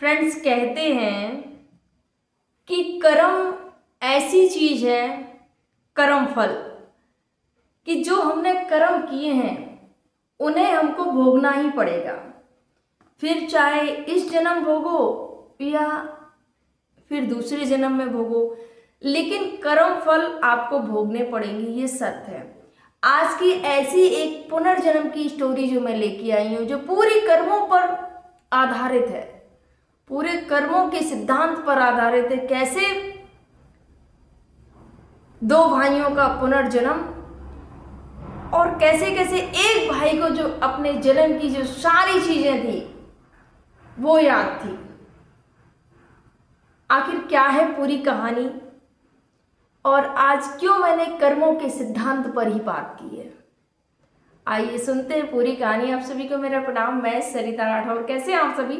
Friends, कहते हैं कि कर्म ऐसी चीज है, कर्म फल, कि जो हमने कर्म किए हैं उन्हें हमको भोगना ही पड़ेगा। फिर चाहे इस जन्म भोगो या फिर दूसरे जन्म में भोगो, लेकिन कर्म फल आपको भोगने पड़ेंगे, ये सत्य है। आज की ऐसी एक पुनर्जन्म की स्टोरी जो मैं लेके आई हूँ, जो पूरी कर्मों पर आधारित है, पूरे कर्मों के सिद्धांत पर आधारित है। कैसे दो भाइयों का पुनर्जन्म, और कैसे कैसे एक भाई को जो अपने जन्म की जो सारी चीजें थी वो याद थी। आखिर क्या है पूरी कहानी, और आज क्यों मैंने कर्मों के सिद्धांत पर ही बात की है, आइए सुनते हैं पूरी कहानी। आप सभी को मेरा प्रणाम, मैं सरिता राठौर। कैसे हैं आप सभी?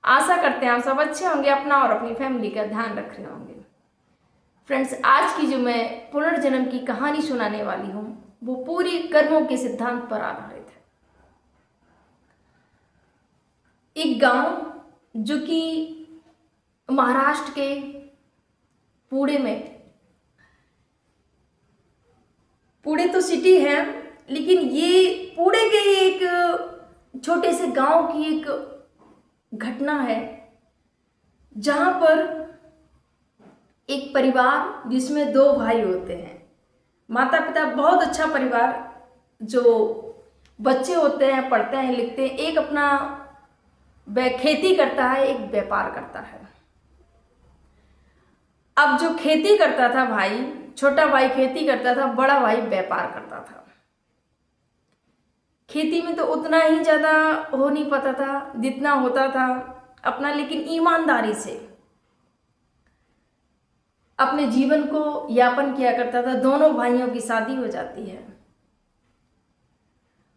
आशा करते हैं आप सब अच्छे होंगे, अपना और अपनी फैमिली का ध्यान रख रहे होंगे। फ्रेंड्स, आज की जो मैं पुनर्जन्म की कहानी सुनाने वाली हूँ वो पूरी कर्मों के सिद्धांत पर आधारित है। एक गांव जो कि महाराष्ट्र के पुणे में, पुणे तो सिटी है, लेकिन ये पुणे के एक छोटे से गांव की एक घटना है, जहां पर एक परिवार जिसमें दो भाई होते हैं, माता पिता, बहुत अच्छा परिवार, जो बच्चे होते हैं पढ़ते हैं लिखते हैं, एक अपना खेती करता है, एक व्यापार करता है। अब जो खेती करता था भाई, छोटा भाई खेती करता था, बड़ा भाई व्यापार करता था। खेती में तो उतना ही ज्यादा हो नहीं पाता था जितना होता था अपना, लेकिन ईमानदारी से अपने जीवन को यापन किया करता था। दोनों भाइयों की शादी हो जाती है।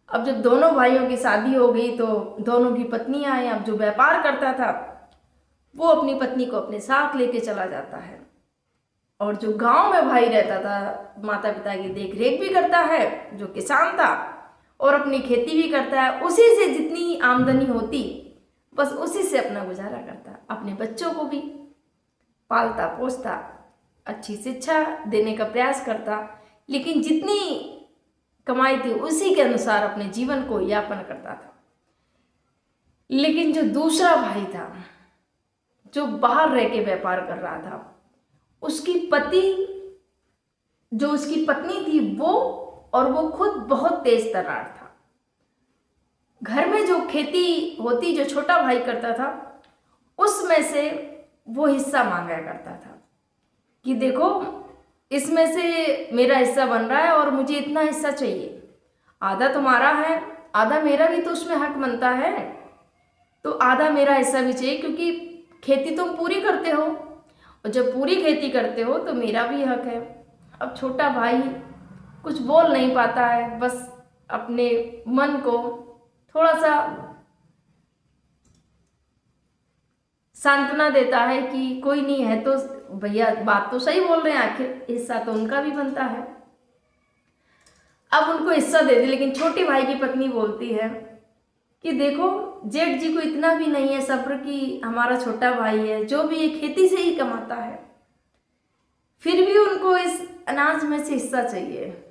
अब जब दोनों भाइयों की शादी हो गई तो दोनों की पत्नियां आई। अब जो व्यापार करता था वो अपनी पत्नी को अपने साथ लेके चला जाता है, और जो गांव में भाई रहता था माता पिता की देख रेख भी करता है, जो किसान था, और अपनी खेती भी करता है। उसी से जितनी आमदनी होती बस उसी से अपना गुजारा करता, अपने बच्चों को भी पालता पोसता, अच्छी शिक्षा देने का प्रयास करता, लेकिन जितनी कमाई थी उसी के अनुसार अपने जीवन को यापन करता था। लेकिन जो दूसरा भाई था, जो बाहर रह के व्यापार कर रहा था, उसकी उसकी पत्नी थी वो, और वो खुद बहुत तेज तर्रार था। घर में जो खेती होती, जो छोटा भाई करता था, उसमें से वो हिस्सा मांगा करता था कि देखो इसमें से मेरा हिस्सा बन रहा है और मुझे इतना हिस्सा चाहिए, आधा तुम्हारा है, आधा मेरा भी तो उसमें हक बनता है, तो आधा मेरा हिस्सा भी चाहिए, क्योंकि खेती तुम पूरी करते हो, और जब पूरी खेती करते हो तो मेरा भी हक है। अब छोटा भाई कुछ बोल नहीं पाता है, बस अपने मन को थोड़ा सा सांत्वना देता है कि कोई नहीं है, तो भैया बात तो सही बोल रहे हैं, आखिर हिस्सा तो उनका भी बनता है, अब उनको हिस्सा दे दे। लेकिन छोटे भाई की पत्नी बोलती है कि देखो जेठ जी को इतना भी नहीं है सब्र कि हमारा छोटा भाई है, जो भी ये खेती से ही कमाता है, फिर भी उनको इस अनाज में से हिस्सा चाहिए।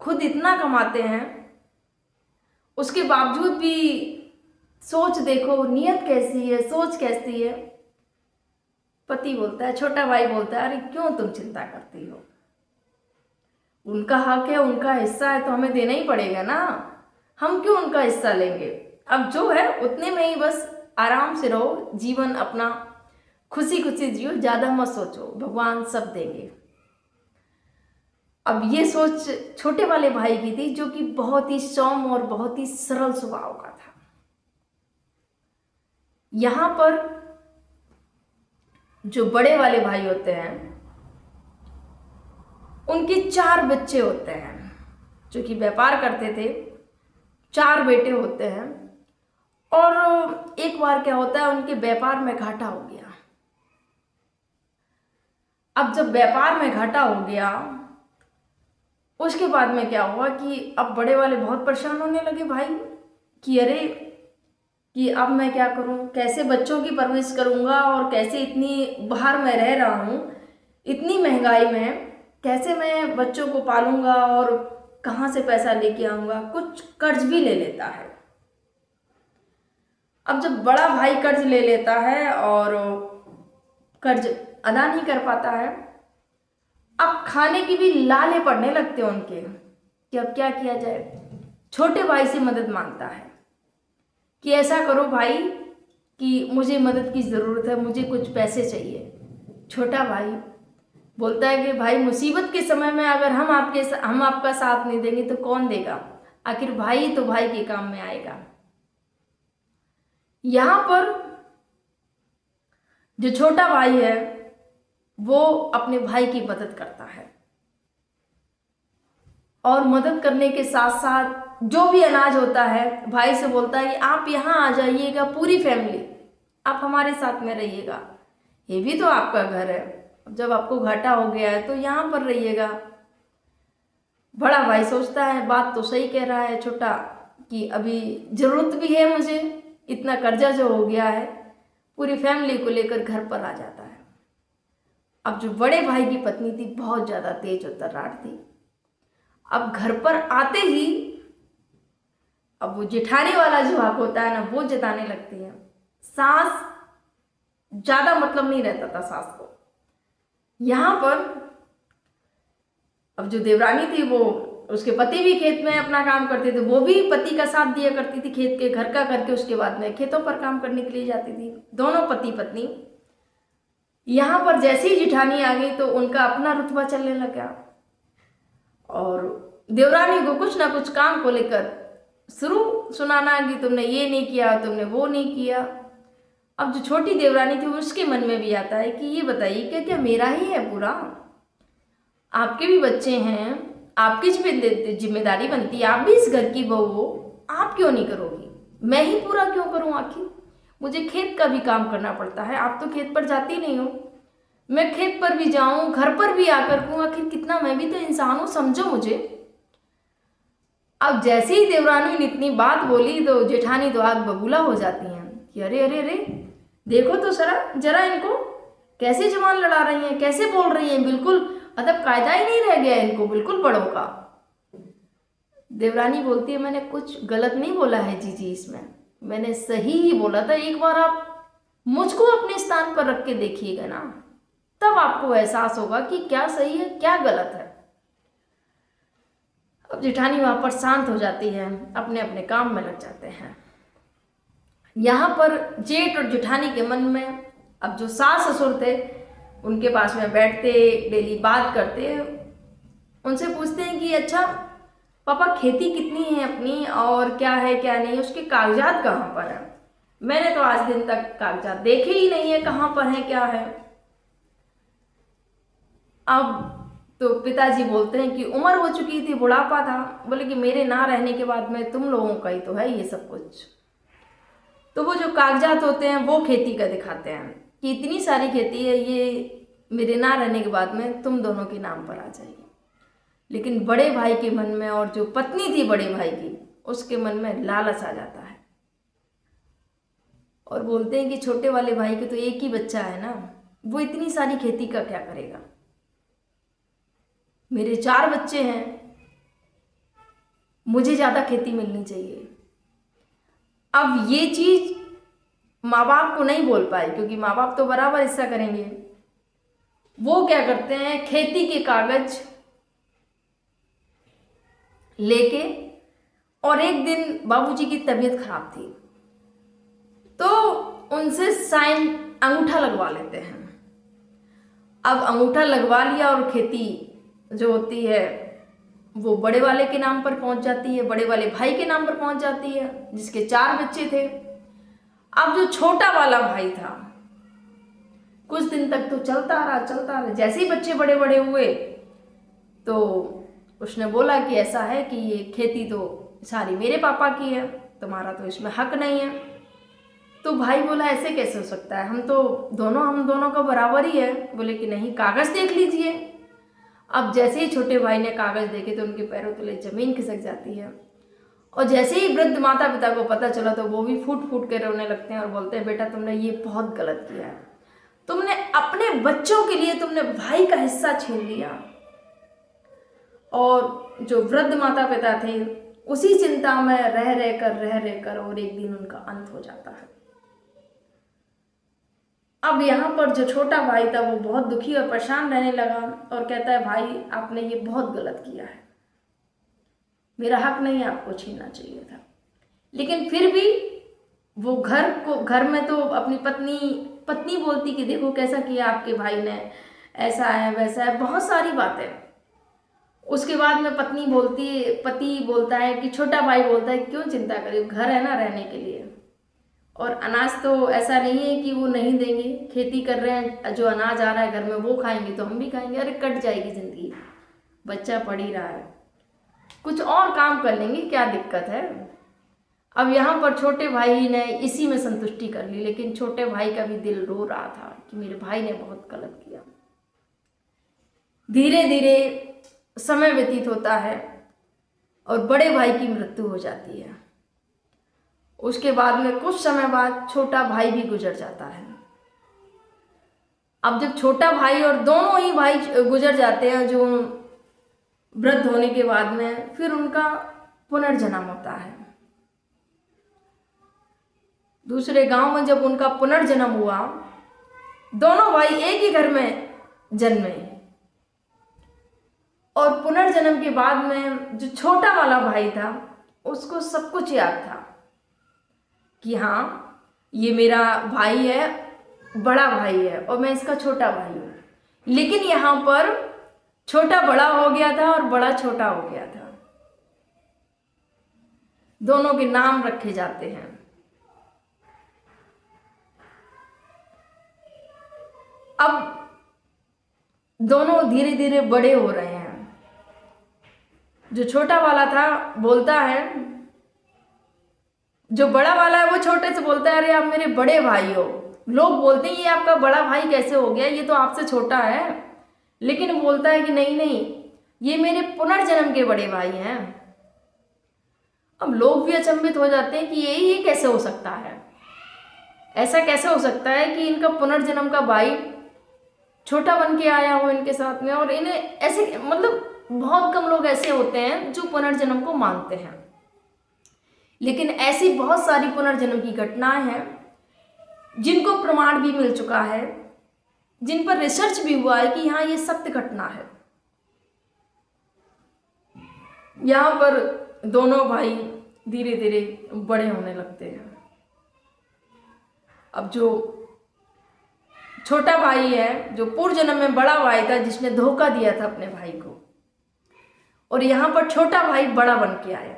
खुद इतना कमाते हैं, उसके बावजूद भी सोच देखो, नियत कैसी है, सोच कैसी है। पति बोलता है, छोटा भाई बोलता है, अरे क्यों तुम चिंता करती हो, उनका हक है, उनका हिस्सा है तो हमें देना ही पड़ेगा ना, हम क्यों उनका हिस्सा लेंगे। अब जो है उतने में ही बस आराम से रहो, जीवन अपना खुशी खुशी जियो, ज्यादा मत सोचो, भगवान सब देंगे। अब ये सोच छोटे वाले भाई की थी, जो कि बहुत ही सौम्य और बहुत ही सरल स्वभाव का था। यहां पर जो बड़े वाले भाई होते हैं उनके 4 बच्चे होते हैं, जो कि व्यापार करते थे, 4 बेटे होते हैं। और एक बार क्या होता है, उनके व्यापार में घाटा हो गया। अब जब व्यापार में घाटा हो गया, उसके बाद में क्या हुआ कि अब बड़े वाले बहुत परेशान होने लगे भाई, कि अरे कि अब मैं क्या करूं, कैसे बच्चों की परवरिश करूंगा और कैसे इतनी बाहर मैं रह रहा हूं, इतनी महंगाई में कैसे मैं बच्चों को पालूंगा और कहाँ से पैसा लेके आऊंगा। कुछ कर्ज भी ले लेता है। अब जब बड़ा भाई कर्ज ले लेता है और कर्ज अदा नहीं कर पाता है, अब खाने की भी लाले पड़ने लगते हैं उनके कि अब क्या किया जाए। छोटे भाई से मदद मांगता है कि ऐसा करो भाई कि मुझे मदद की ज़रूरत है, मुझे कुछ पैसे चाहिए। छोटा भाई बोलता है कि भाई मुसीबत के समय में अगर हम आपका साथ नहीं देंगे तो कौन देगा, आखिर भाई तो भाई के काम में आएगा। यहाँ पर जो छोटा भाई है वो अपने भाई की मदद करता है और मदद करने के साथ साथ जो भी अनाज होता है भाई से बोलता है कि आप यहाँ आ जाइएगा, पूरी फैमिली आप हमारे साथ में रहिएगा, ये भी तो आपका घर है, जब आपको घाटा हो गया है तो यहाँ पर रहिएगा। बड़ा भाई सोचता है बात तो सही कह रहा है छोटा कि अभी ज़रूरत भी है मुझे, इतना कर्जा जो हो गया है, पूरी फैमिली को लेकर घर पर आ जाता है। अब जो बड़े भाई की पत्नी थी बहुत ज़्यादा तेज और तर्राट थी। अब घर पर आते ही अब वो जेठानी वाला जो हक होता है ना वो जताने लगती है। सास ज़्यादा मतलब नहीं रहता था सास को। यहाँ पर अब जो देवरानी थी वो, उसके पति भी खेत में अपना काम करते थे, वो भी पति का साथ दिया करती थी, खेत के घर का करके उसके बाद में खेतों पर काम करने के लिए जाती थी, दोनों पति पत्नी। यहाँ पर जैसे ही जेठानी आ गई तो उनका अपना रुतबा चलने लगा और देवरानी को कुछ ना कुछ काम को लेकर शुरू सुनाना कि तुमने ये नहीं किया, तुमने वो नहीं किया। अब जो छोटी देवरानी थी उसके मन में भी आता है कि ये बताइए क्या क्या मेरा ही है पूरा, आपके भी बच्चे हैं, आपकी जिम्मेदारी बनती है, आप भी इस घर की बहू हो, आप क्यों नहीं करोगी, मैं ही पूरा क्यों करूं, आखिर मुझे खेत का भी काम करना पड़ता है, आप तो खेत पर जाती नहीं हो, मैं खेत पर भी जाऊं, घर पर भी आकर कहूं, आखिर कितना मैं भी तो इंसान हूं, समझो मुझे। अब जैसे ही देवरानी ने इतनी बात बोली तो जेठानी तो आग बबूला हो जाती हैं कि अरे अरे अरे देखो तो जरा इनको कैसे जवान लड़ा रही हैं, कैसे बोल रही हैं, बिल्कुल अदब कायदा ही नहीं रह गया इनको, बिल्कुल बड़ों का। देवरानी बोलती है मैंने कुछ गलत नहीं बोला है जीजी, इसमें मैंने सही ही बोला था, एक बार आप मुझको अपने स्थान पर रख के देखिएगा ना, तब आपको एहसास होगा कि क्या सही है क्या गलत है। अब जेठानी वहां पर शांत हो जाती है, अपने अपने काम में लग जाते हैं। यहाँ पर जेठ और जेठानी के मन में अब जो सास ससुर थे उनके पास में बैठते, डेली बात करते, उनसे पूछते हैं कि अच्छा पापा खेती कितनी है अपनी और क्या है क्या नहीं, उसके कागजात कहाँ पर है, मैंने तो आज दिन तक कागजात देखे ही नहीं है, कहाँ पर है क्या है। अब तो पिताजी बोलते हैं कि उम्र हो चुकी थी, बुढ़ापा था, बोले कि मेरे ना रहने के बाद में तुम लोगों का ही तो है ये सब कुछ। तो वो जो कागजात होते हैं वो खेती का दिखाते हैं कि इतनी सारी खेती है, ये मेरे ना रहने के बाद में तुम दोनों के नाम पर आ जाएगी। लेकिन बड़े भाई के मन में, और जो पत्नी थी बड़े भाई की, उसके मन में लालच आ जाता है और बोलते हैं कि छोटे वाले भाई के तो एक ही बच्चा है ना, वो इतनी सारी खेती का क्या करेगा, मेरे 4 बच्चे हैं, मुझे ज़्यादा खेती मिलनी चाहिए। अब ये चीज़ माँ बाप को नहीं बोल पाए क्योंकि माँ बाप तो बराबर हिस्सा करेंगे। वो क्या करते हैं, खेती के कागज लेके, और एक दिन बाबूजी की तबीयत खराब थी तो उनसे साइन अंगूठा लगवा लेते हैं। अब अंगूठा लगवा लिया और खेती जो होती है वो बड़े वाले के नाम पर पहुंच जाती है, बड़े वाले भाई के नाम पर पहुंच जाती है जिसके 4 बच्चे थे। अब जो छोटा वाला भाई था कुछ दिन तक तो चलता रहा, जैसे ही बच्चे बड़े बड़े हुए तो उसने बोला कि ऐसा है कि ये खेती तो सारी मेरे पापा की है, तुम्हारा तो इसमें हक नहीं है। तो भाई बोला ऐसे कैसे हो सकता है, हम दोनों का बराबर ही है। बोले कि नहीं, कागज देख लीजिए। अब जैसे ही छोटे भाई ने कागज देखे तो उनके पैरों तले जमीन खिसक जाती है और जैसे ही वृद्ध माता पिता को पता चला तो वो भी फूट फूट के रोने लगते हैं और बोलते हैं बेटा तुमने ये बहुत गलत किया है, तुमने अपने बच्चों के लिए तुमने भाई का हिस्सा छीन लिया। और जो वृद्ध माता पिता थे उसी चिंता में रह रहकर और एक दिन उनका अंत हो जाता है। अब यहाँ पर जो छोटा भाई था वो बहुत दुखी और परेशान रहने लगा और कहता है भाई आपने ये बहुत गलत किया है, मेरा हक नहीं आपको छीनना चाहिए था। लेकिन फिर भी वो घर में तो अपनी पत्नी बोलती कि देखो कैसा किया आपके भाई ने, ऐसा है वैसा है, बहुत सारी बातें। उसके बाद में पति बोलता है कि छोटा भाई बोलता है क्यों चिंता करिए, घर है ना रहने के लिए, और अनाज तो ऐसा नहीं है कि वो नहीं देंगे, खेती कर रहे हैं, जो अनाज आ रहा है घर में वो खाएंगे तो हम भी खाएंगे, अरे कट जाएगी जिंदगी, बच्चा पढ़ ही रहा है, कुछ और काम कर लेंगे, क्या दिक्कत है। अब यहाँ पर छोटे भाई ने इसी में संतुष्टि कर ली, लेकिन छोटे भाई का भी दिल रो रहा था कि मेरे भाई ने बहुत गलत किया। धीरे धीरे समय व्यतीत होता है और बड़े भाई की मृत्यु हो जाती है। उसके बाद में कुछ समय बाद छोटा भाई भी गुजर जाता है। अब जब छोटा भाई और दोनों ही भाई गुजर जाते हैं, जो वृद्ध होने के बाद में फिर उनका पुनर्जन्म होता है। दूसरे गांव में जब उनका पुनर्जन्म हुआ, दोनों भाई एक ही घर में जन्मे, और पुनर्जन्म के बाद में जो छोटा वाला भाई था उसको सब कुछ याद था कि हाँ ये मेरा भाई है, बड़ा भाई है और मैं इसका छोटा भाई हूँ। लेकिन यहाँ पर छोटा बड़ा हो गया था और बड़ा छोटा हो गया था। दोनों के नाम रखे जाते हैं। अब दोनों धीरे धीरे बड़े हो रहे हैं। जो छोटा वाला था बोलता है, जो बड़ा वाला है वो छोटे से बोलता है अरे आप मेरे बड़े भाई हो। लोग बोलते हैं ये आपका बड़ा भाई कैसे हो गया, ये तो आपसे छोटा है। लेकिन वो बोलता है कि नहीं, ये मेरे पुनर्जन्म के बड़े भाई हैं। अब लोग भी अचंभित हो जाते हैं कि ये कैसे हो सकता है, ऐसा कैसे हो सकता है कि इनका पुनर्जन्म का भाई छोटा बन के आया हो इनके साथ में। और इन्हें ऐसे मतलब बहुत कम लोग ऐसे होते हैं जो पुनर्जन्म को मानते हैं। लेकिन ऐसी बहुत सारी पुनर्जन्म की घटनाएं हैं जिनको प्रमाण भी मिल चुका है, जिन पर रिसर्च भी हुआ है कि हाँ ये सत्य घटना है। यहाँ पर दोनों भाई धीरे धीरे बड़े होने लगते हैं। अब जो छोटा भाई है, जो पूर्व जन्म में बड़ा भाई था जिसने धोखा दिया था अपने भाई को, और यहाँ पर छोटा भाई बड़ा बन के आया।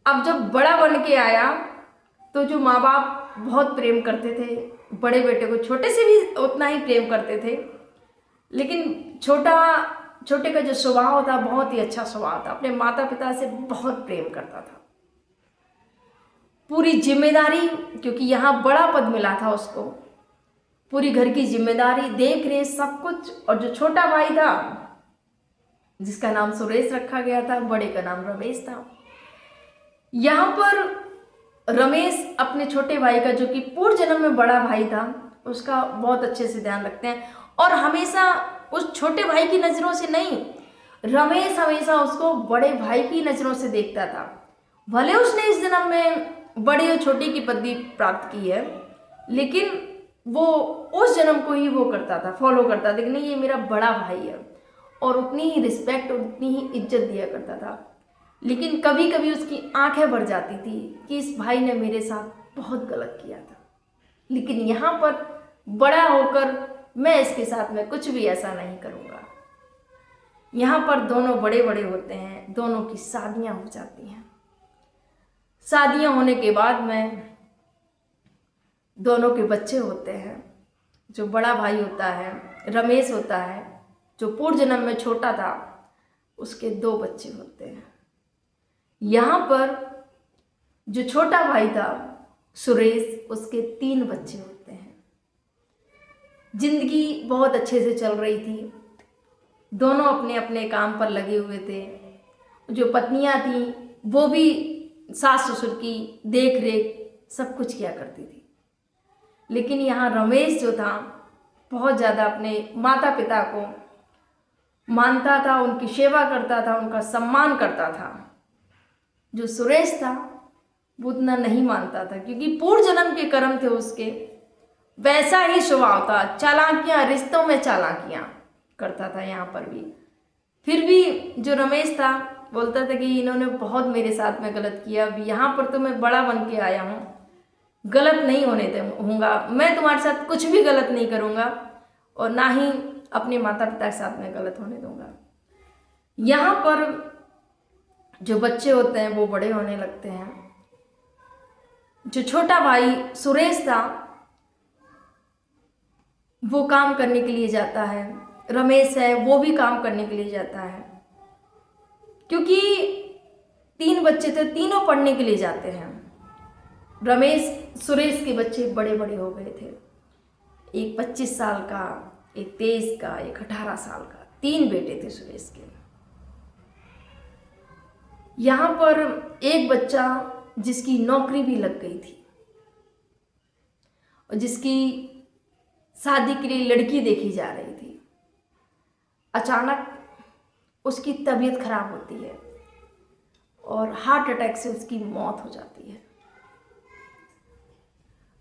अब जब बड़ा बन के आया तो जो माँ बाप बहुत प्रेम करते थे बड़े बेटे को, छोटे से भी उतना ही प्रेम करते थे, लेकिन छोटे का जो स्वभाव था बहुत ही अच्छा स्वभाव था, अपने माता पिता से बहुत प्रेम करता था। पूरी जिम्मेदारी, क्योंकि यहाँ बड़ा पद मिला था उसको, पूरी घर की जिम्मेदारी, देख रेख सब कुछ। और जो छोटा भाई था जिसका नाम सुरेश रखा गया था, बड़े का नाम रमेश था। यहाँ पर रमेश अपने छोटे भाई का, जो कि पूर्व जन्म में बड़ा भाई था, उसका बहुत अच्छे से ध्यान रखते हैं। और हमेशा उस छोटे भाई की नज़रों से नहीं, रमेश हमेशा उसको बड़े भाई की नज़रों से देखता था। भले उसने इस जन्म में बड़े और छोटे की पदवी प्राप्त की है, लेकिन वो उस जन्म को ही वो करता था, फॉलो करता था कि नहीं ये मेरा बड़ा भाई है, और उतनी ही रिस्पेक्ट और उतनी ही इज्जत दिया करता था। लेकिन कभी कभी उसकी आंखें भर जाती थी कि इस भाई ने मेरे साथ बहुत गलत किया था, लेकिन यहाँ पर बड़ा होकर मैं इसके साथ में कुछ भी ऐसा नहीं करूँगा। यहाँ पर दोनों बड़े बड़े होते हैं, दोनों की शादियाँ हो जाती हैं। शादियाँ होने के बाद में दोनों के बच्चे होते हैं। जो बड़ा भाई होता है रमेश होता है, जो पूर्व जन्म में छोटा था, उसके 2 बच्चे होते हैं। यहाँ पर जो छोटा भाई था सुरेश, उसके 3 बच्चे होते हैं। जिंदगी बहुत अच्छे से चल रही थी, दोनों अपने अपने काम पर लगे हुए थे। जो पत्नियां थीं वो भी सास ससुर की देख रेख सब कुछ किया करती थी। लेकिन यहाँ रमेश जो था बहुत ज़्यादा अपने माता पिता को मानता था, उनकी सेवा करता था, उनका सम्मान करता था। जो सुरेश था वो उतना नहीं मानता था, क्योंकि पूर्व जन्म के कर्म थे उसके, वैसा ही स्वभाव था, चालाकियाँ, रिश्तों में चालाकियाँ करता था यहाँ पर भी। फिर भी जो रमेश था बोलता था कि इन्होंने बहुत मेरे साथ में गलत किया, अब यहाँ पर तो मैं बड़ा बन के आया हूँ, गलत नहीं होने दूंगा, मैं तुम्हारे साथ कुछ भी गलत नहीं करूँगा और ना ही अपने माता पिता के साथ में गलत होने दूंगा। यहाँ पर जो बच्चे होते हैं वो बड़े होने लगते हैं। जो छोटा भाई सुरेश था वो काम करने के लिए जाता है, रमेश है वो भी काम करने के लिए जाता है, क्योंकि 3 बच्चे थे, तीनों पढ़ने के लिए जाते हैं। रमेश सुरेश के बच्चे बड़े बड़े हो गए थे, एक 25 साल का, एक 23 का, एक 18 साल का, 3 बेटे थे सुरेश के। यहाँ पर एक बच्चा जिसकी नौकरी भी लग गई थी और जिसकी शादी के लिए लड़की देखी जा रही थी, अचानक उसकी तबीयत खराब होती है और हार्ट अटैक से उसकी मौत हो जाती है।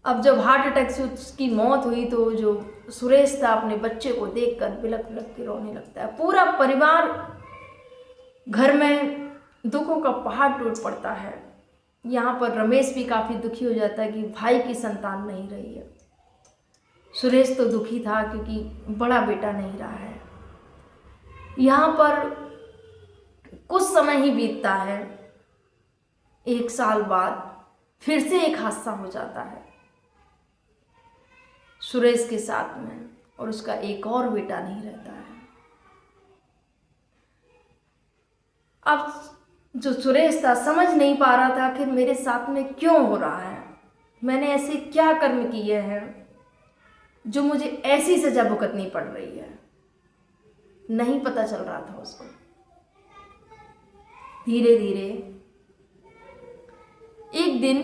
अब जब हार्ट अटैक से उसकी मौत हुई तो जो सुरेश था अपने बच्चे को देखकर बिलख बिलख के रोने लगता है। पूरा परिवार घर में दुखों का पहाड़ टूट पड़ता है। यहाँ पर रमेश भी काफ़ी दुखी हो जाता है कि भाई की संतान नहीं रही है। सुरेश तो दुखी था क्योंकि बड़ा बेटा नहीं रहा है। यहाँ पर कुछ समय ही बीतता है, 1 साल बाद फिर से एक हादसा हो जाता है सुरेश के साथ में और उसका एक और बेटा नहीं रहता है। अब जो सुरेश था समझ नहीं पा रहा था कि मेरे साथ में क्यों हो रहा है, मैंने ऐसे क्या कर्म किए हैं जो मुझे ऐसी सजा भुगतनी पड़ रही है। नहीं पता चल रहा था उसको। धीरे धीरे एक दिन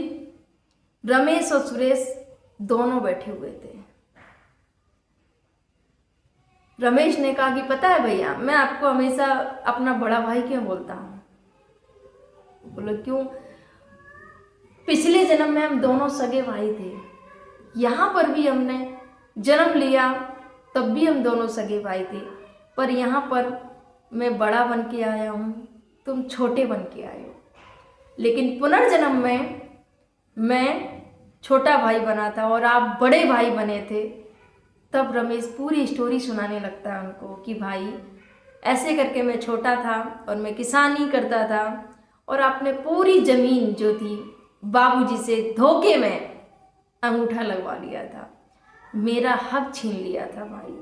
रमेश और सुरेश दोनों बैठे हुए थे। रमेश ने कहा कि पता है भैया, मैं आपको हमेशा अपना बड़ा भाई क्यों बोलता हूँ? बोलो क्यों? पिछले जन्म में हम दोनों सगे भाई थे, यहाँ पर भी हमने जन्म लिया तब भी हम दोनों सगे भाई थे, पर यहाँ पर मैं बड़ा बन के आया हूँ, तुम छोटे बन के आए हो। लेकिन पुनर्जन्म में मैं छोटा भाई बना था और आप बड़े भाई बने थे। तब रमेश पूरी स्टोरी सुनाने लगता है उनको कि भाई ऐसे करके मैं छोटा था और मैं किसानी करता था और आपने पूरी ज़मीन जो थी बाबूजी से धोखे में अंगूठा लगवा लिया था, मेरा हक छीन लिया था भाई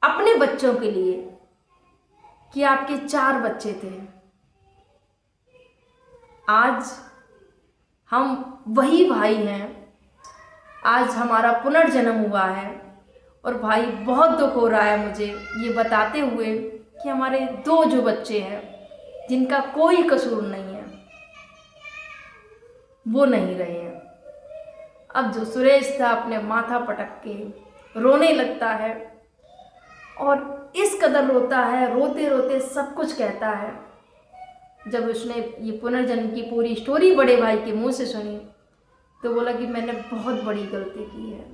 अपने बच्चों के लिए, कि आपके 4 बच्चे थे। आज हम वही भाई हैं, आज हमारा पुनर्जन्म हुआ है और भाई बहुत दुख हो रहा है मुझे ये बताते हुए कि हमारे 2 जो बच्चे हैं जिनका कोई कसूर नहीं है वो नहीं रहे हैं। अब जो सुरेश था अपने माथा पटक के रोने लगता है और इस कदर रोता है, रोते रोते सब कुछ कहता है। जब उसने ये पुनर्जन्म की पूरी स्टोरी बड़े भाई के मुंह से सुनी तो बोला कि मैंने बहुत बड़ी गलती की है,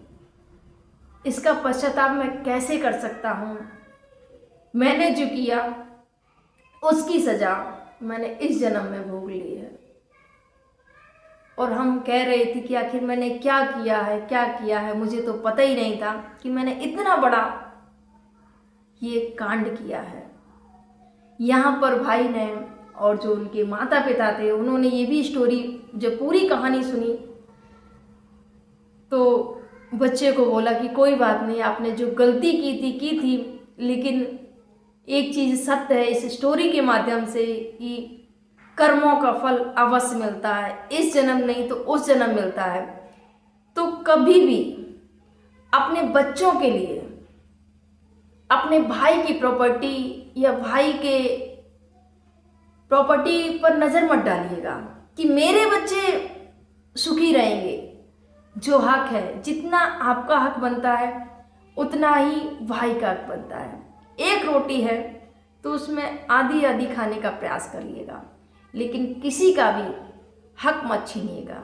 इसका पश्चाताप मैं कैसे कर सकता हूँ। मैंने जो किया उसकी सज़ा मैंने इस जन्म में भोग ली है। और हम कह रहे थे कि आखिर मैंने क्या किया है, क्या किया है, मुझे तो पता ही नहीं था कि मैंने इतना बड़ा ये कांड किया है। यहाँ पर भाई ने और जो उनके माता पिता थे उन्होंने ये भी स्टोरी जब पूरी कहानी सुनी तो बच्चे को बोला कि कोई बात नहीं, आपने जो गलती की थी, लेकिन एक चीज़ सत्य है इस स्टोरी के माध्यम से कि कर्मों का फल अवश्य मिलता है, इस जन्म नहीं तो उस जन्म मिलता है। तो कभी भी अपने बच्चों के लिए अपने भाई की प्रॉपर्टी या भाई के प्रॉपर्टी पर नज़र मत डालिएगा कि मेरे बच्चे सुखी रहेंगे। जो हक है, जितना आपका हक बनता है उतना ही भाई का हक बनता है। एक रोटी है तो उसमें आधी आधी खाने का प्रयास करिएगा, लेकिन किसी का भी हक मत छीनिएगा,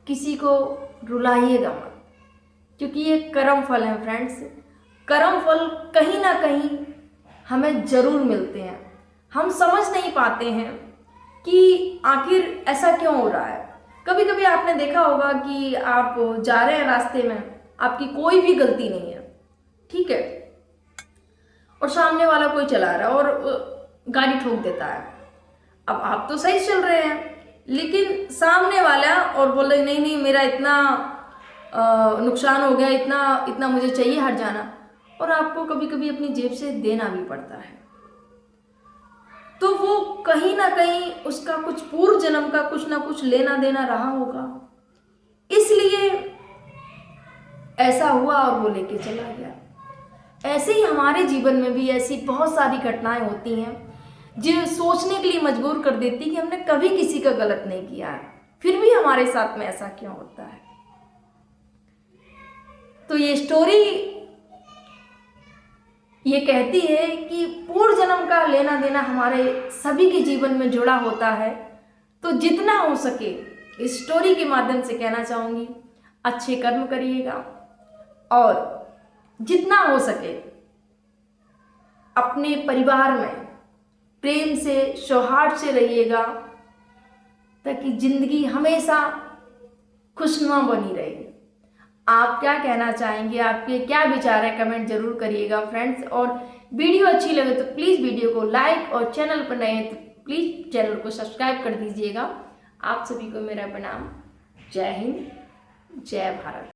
किसी को रुलाइएगा मत, क्योंकि ये कर्म फल है फ्रेंड्स। कर्म फल कहीं ना कहीं हमें ज़रूर मिलते हैं। हम समझ नहीं पाते हैं कि आखिर ऐसा क्यों हो रहा है। कभी कभी आपने देखा होगा कि आप जा रहे हैं रास्ते में, आपकी कोई भी गलती नहीं है, ठीक है, और सामने वाला कोई चला रहा है और गाड़ी ठोक देता है। अब आप तो सही चल रहे हैं, लेकिन सामने वाला और बोल रहे नहीं नहीं मेरा इतना नुकसान हो गया, इतना इतना मुझे चाहिए, हट जाना, और आपको कभी कभी अपनी जेब से देना भी पड़ता है। तो वो कहीं ना कहीं उसका कुछ पूर्व जन्म का कुछ ना कुछ लेना देना रहा होगा, इसलिए ऐसा हुआ और वो लेके चला गया। ऐसे ही हमारे जीवन में भी ऐसी बहुत सारी घटनाएं होती हैं जो सोचने के लिए मजबूर कर देती कि हमने कभी किसी का गलत नहीं किया है, फिर भी हमारे साथ में ऐसा क्यों होता है। तो ये स्टोरी ये कहती है कि पूर्व जन्म का लेना देना हमारे सभी के जीवन में जुड़ा होता है। तो जितना हो सके इस स्टोरी के माध्यम से कहना चाहूँगी, अच्छे कर्म करिएगा और जितना हो सके अपने परिवार में प्रेम से सौहार्द से रहिएगा, ताकि जिंदगी हमेशा खुशनुमा बनी रहे। आप क्या कहना चाहेंगे, आपके क्या विचार है, कमेंट जरूर करिएगा फ्रेंड्स। और वीडियो अच्छी लगे तो प्लीज़ वीडियो को लाइक, और चैनल पर नए हैं तो प्लीज़ चैनल को सब्सक्राइब कर दीजिएगा। आप सभी को मेरा प्रणाम। जय हिंद, जय भारत।